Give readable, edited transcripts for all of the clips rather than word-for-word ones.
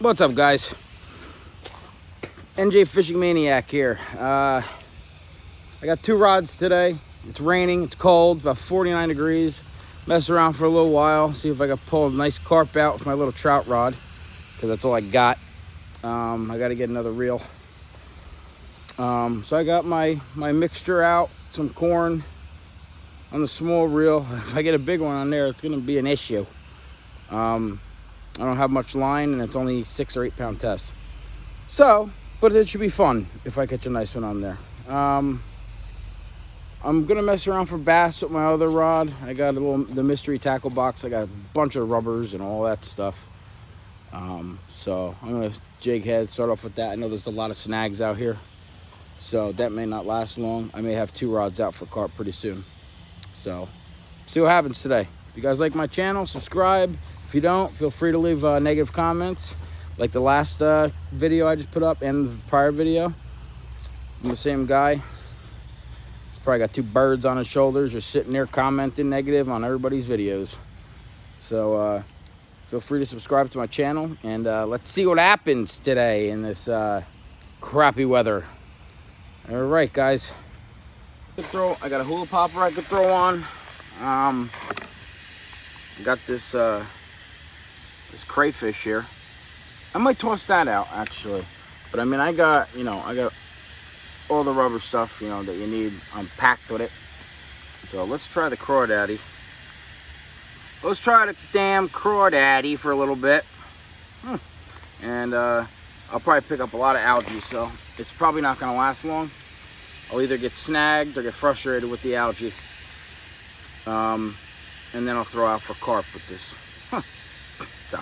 What's up, guys? NJ Fishing Maniac here. I got two rods today. It's raining, it's cold, about 49 degrees. Mess around for a little while, see if I can pull a nice carp out with my little trout rod, because that's all I got. I got to get another reel. So I got my mixture out, some corn on the small reel. If I get a big one on there, it's going to be an issue. I don't have much line, and it's only 6 or 8 pound test. So, but it should be fun if I catch a nice one on there. I'm gonna mess around for bass with my other rod. I got the mystery tackle box. I got a bunch of rubbers and all that stuff. So I'm gonna jig head, start off with that. I know there's a lot of snags out here, so that may not last long. I may have 2 rods out for carp pretty soon. So, see what happens today. If you guys like my channel, subscribe. If you don't, feel free to leave negative comments, like the last video I just put up and the prior video. I'm the same guy. He's probably got 2 birds on his shoulders, just sitting there commenting negative on everybody's videos. So feel free to subscribe to my channel, and let's see what happens today in this crappy weather. All right, guys. I got a hula popper I could throw on. I got this crayfish here. I might toss that out, actually. But I mean, I got all the rubber stuff, that you need. I'm packed with it. So let's try the crawdaddy. Let's try the damn crawdaddy for a little bit. And I'll probably pick up a lot of algae, so it's probably not going to last long. I'll either get snagged or get frustrated with the algae. And then I'll throw out for carp with this. So.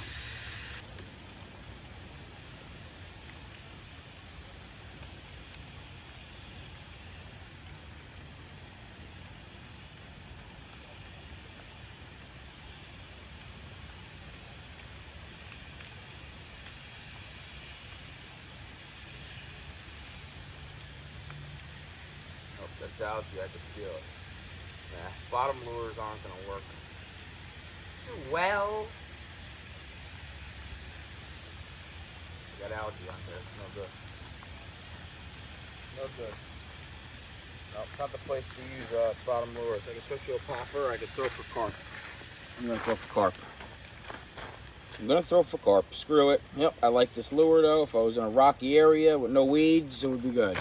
That's algae, I can feel it. Nah, bottom lures aren't going to work. Well, got algae on there. It's no good. No good. No, it's not the place to use bottom lures. I can switch to a popper. I can throw for carp. I'm going to throw for carp. I'm going to throw for carp. Screw it. Yep, I like this lure, though. If I was in a rocky area with no weeds, it would be good.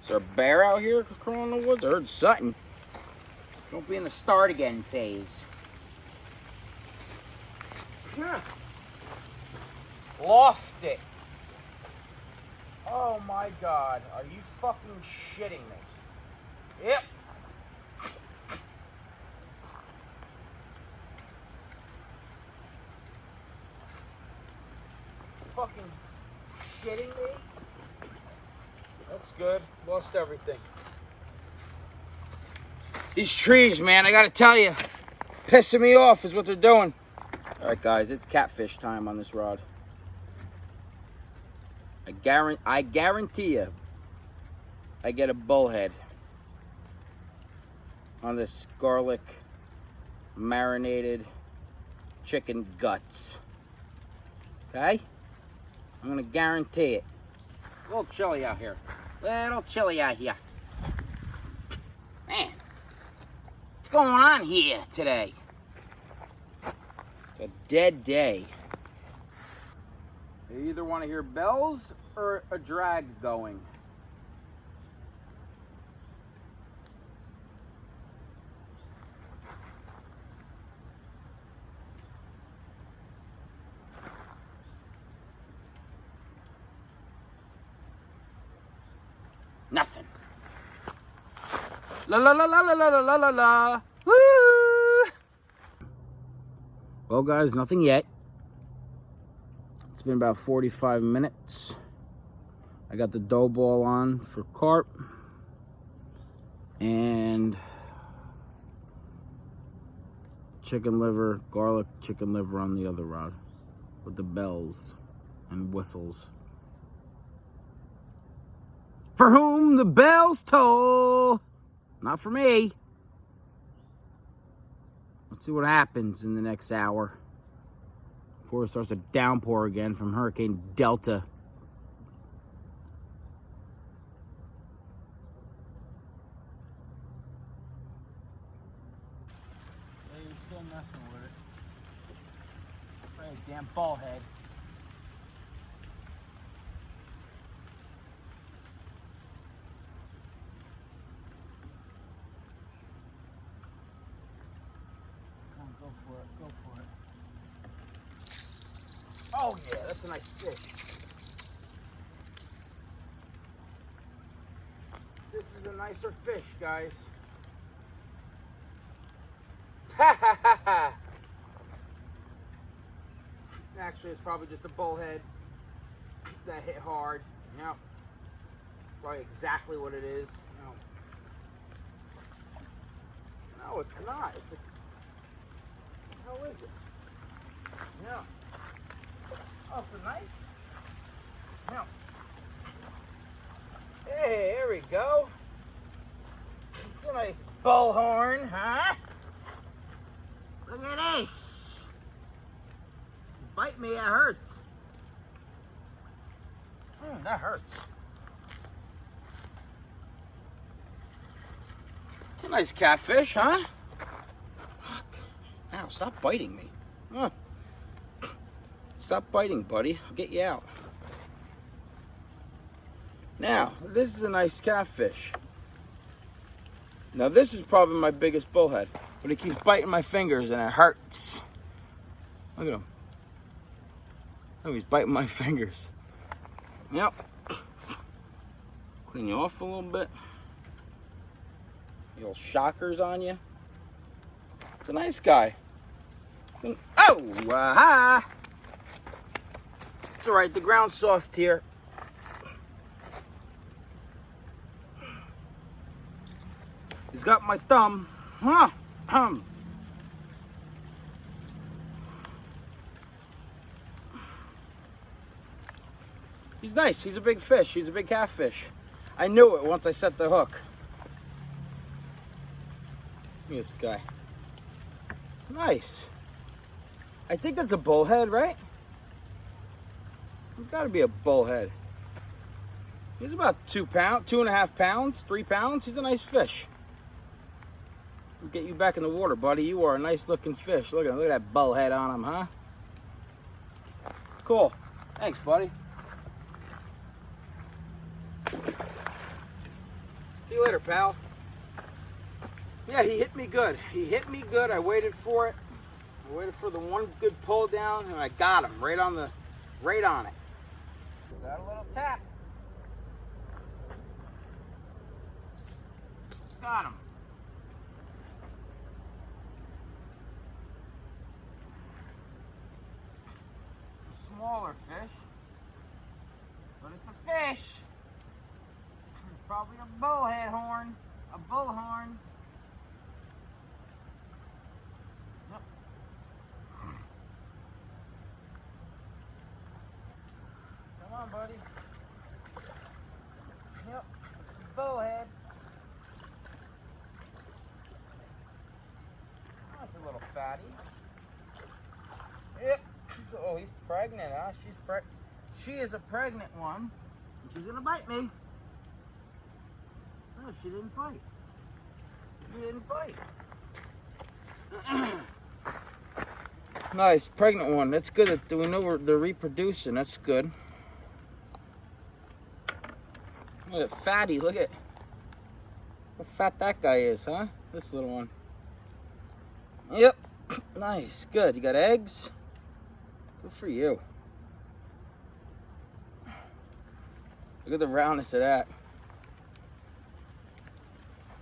Is there a bear out here crawling in the woods? I heard something. Don't be in the start again phase. Yeah. Lost it. Oh my God. Are you fucking shitting me? Yep. Fucking shitting me? That's good. Lost everything. These trees, man, I gotta tell you, pissing me off is what they're doing. All right, guys, it's catfish time on this rod. I guarantee you, I get a bullhead on this garlic marinated chicken guts. Okay? I'm gonna guarantee it. A little chilly out here. Little chilly out here. Man, what's going on here today? It's a dead day. You either want to hear bells or a drag going. Nothing. La la la la la la la la la. Woo! Well, guys, nothing yet. It's been about 45 minutes. I got the dough ball on for carp. And chicken liver, garlic chicken liver on the other rod. With the bells and whistles. For whom the bells toll. Not for me. Let's see what happens in the next hour. before it starts to downpour again from Hurricane Delta. Yeah, you're still messing with it. Right, damn bullhead. Go for it, go for it. Oh yeah, that's a nice fish. This is a nicer fish, guys. Ha ha ha ha! Actually, it's probably just a bullhead that hit hard. Yep. Probably exactly what it is. No, it's not. It's a... How is it? Yeah. Oh, it's a nice. Yeah. Hey, there we go. It's a nice bullhorn, huh? Look at this. Bite me, it hurts. That hurts. It's a nice catfish, huh? Ow, stop biting me. Huh. Stop biting, buddy. I'll get you out. Now, this is a nice catfish. Now, this is probably my biggest bullhead, but it keeps biting my fingers and it hurts. Look at him. Oh, he's biting my fingers. Yep. Clean you off a little bit. The old shockers on you. It's a nice guy. Oh, aha! It's all right. The ground's soft here. He's got my thumb. Huh? He's nice. He's a big fish. He's a big catfish. I knew it once I set the hook. Look at this guy. Nice. I think that's a bullhead, right? It's got to be a bullhead. He's about 2 pounds, 2.5 pounds, 3 pounds. He's a nice fish. We'll get you back in the water, buddy. You are a nice looking fish. Look at that bullhead on him, huh? Cool. Thanks, buddy. See you later, pal. Yeah, he hit me good. He hit me good. I waited for it. I waited for the one good pull down, and I got him right on it. Got a little tap. Got him. A smaller fish, but it's a fish. It's probably a bullhead horn, a bullhorn. Yep. Come on, buddy. Yep, it's a bullhead. That's a little fatty. Yep. Oh, he's pregnant, huh? She is a pregnant one. And she's gonna bite me. No, she didn't bite. She didn't bite. Nice, pregnant one. That's good. We know they're reproducing. That's good. Look at fatty. Look at how fat that guy is, huh? This little one. Yep. Nice. Good. You got eggs? Good for you. Look at the roundness of that.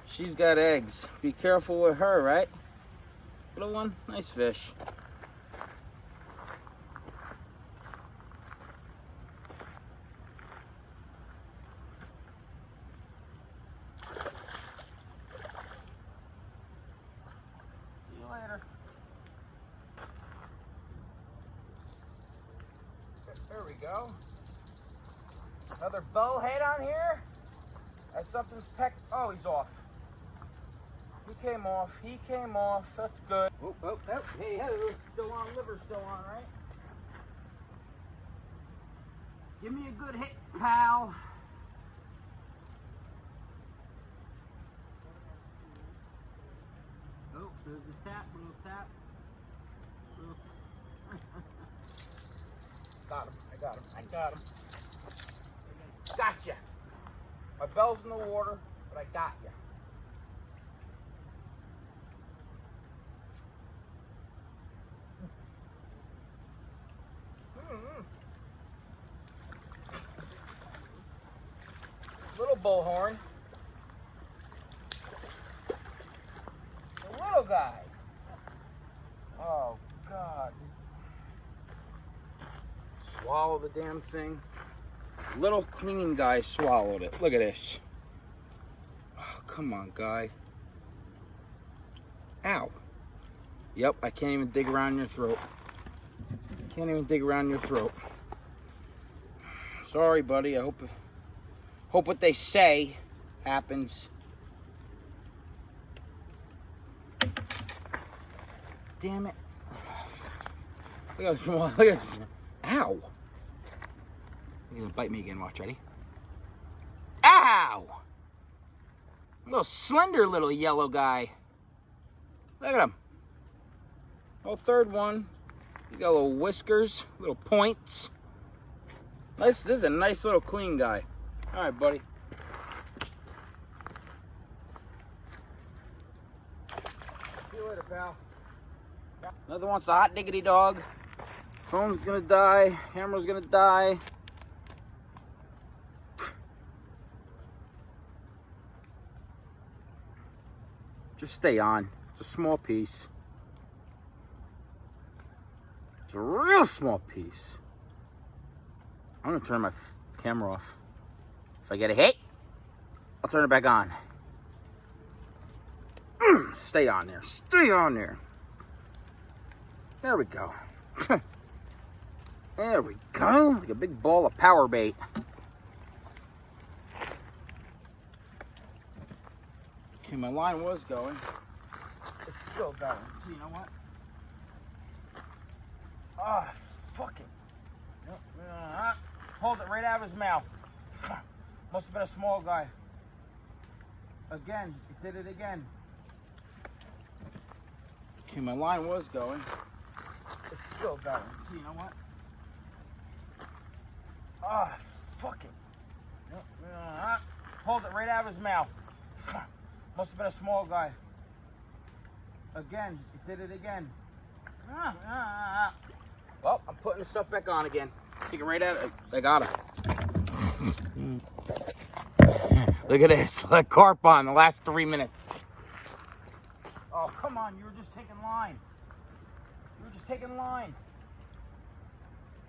She's got eggs. Be careful with her, right? Little one. Nice fish. There we go. Another bullhead on here. As something's pecked. Oh, he's off. He came off. He came off. That's good. Oh, oh, oh. Hey, hey, still on. Liver's still on, right? Give me a good hit, pal. Oh, there's a tap, little tap. Got him, I got him, I got him. Gotcha. My bell's in the water, but I got you. Little bullhorn. The little guy. Oh, God. Swallow the damn thing. Little clean guy swallowed it. Look at this. Oh, come on, guy. Ow. Yep, I can't even dig around your throat. Can't even dig around your throat. Sorry, buddy. I hope what they say happens. Damn it. Look at this. Ow. He's gonna bite me again. Watch, ready? Ow! Little slender little yellow guy. Look at him. Oh, third one. He's got little whiskers, little points. Nice. This is a nice little clean guy. All right, buddy. See you later, pal. Another one's the hot diggity dog. Phone's gonna die. Camera's gonna die. Just stay on. It's a small piece. It's a real small piece. I'm gonna turn my camera off. If I get a hit, I'll turn it back on. Stay on there. Stay on there. There we go. There we go. Like a big ball of power bait. Okay, my line was going. It's still going. So you know what? Ah, fuck it. Hold it right out of his mouth. Must have been a small guy. Again, it did it again. Okay, my line was going. It's still going. So you know what? Ah, fuck it. Hold it right out of his mouth. Must have been a small guy. Again, it did it again. Well, I'm putting the stuff back on again. Take it right out. I got it. Look at this. Let carp on the last 3 minutes. Oh, come on. You were just taking line. You were just taking line.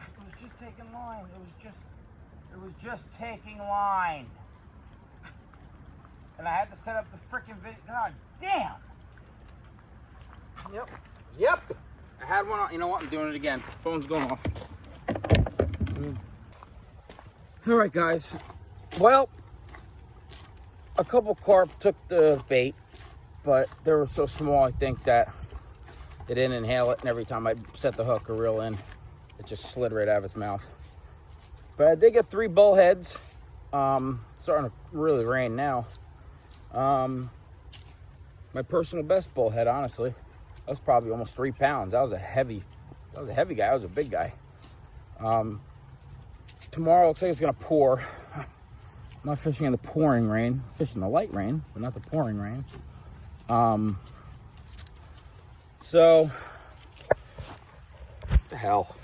It was just taking line. It was just taking line. And I had to set up the frickin' video. God damn. Yep. I had one on. You know what? I'm doing it again. Phone's going off. All right, guys. Well, a couple carp took the bait, but they were so small, I think, that they didn't inhale it. And every time I set the hook or reel in, it just slid right out of its mouth. But I did get 3 bullheads. It's starting to really rain now. My personal best bullhead, honestly. That was probably almost 3 pounds. That was a heavy guy. That was a big guy. Tomorrow looks like it's gonna pour. I'm not fishing in the pouring rain. I'm fishing the light rain, but not the pouring rain. So, what the hell?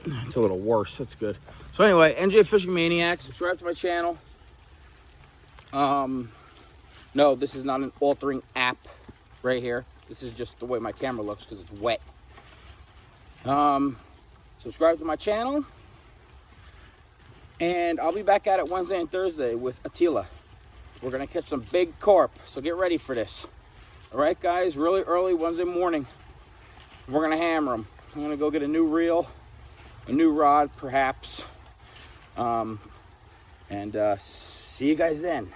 It's a little worse. That's good. So anyway, NJ Fishing Maniac. Subscribe to my channel. No, this is not an altering app right here. This is just the way my camera looks because it's wet. Subscribe to my channel. And I'll be back at it Wednesday and Thursday with Attila. We're going to catch some big carp. So get ready for this. All right, guys. Really early Wednesday morning. We're going to hammer them. I'm going to go get a new reel. A new rod, perhaps. And see you guys then.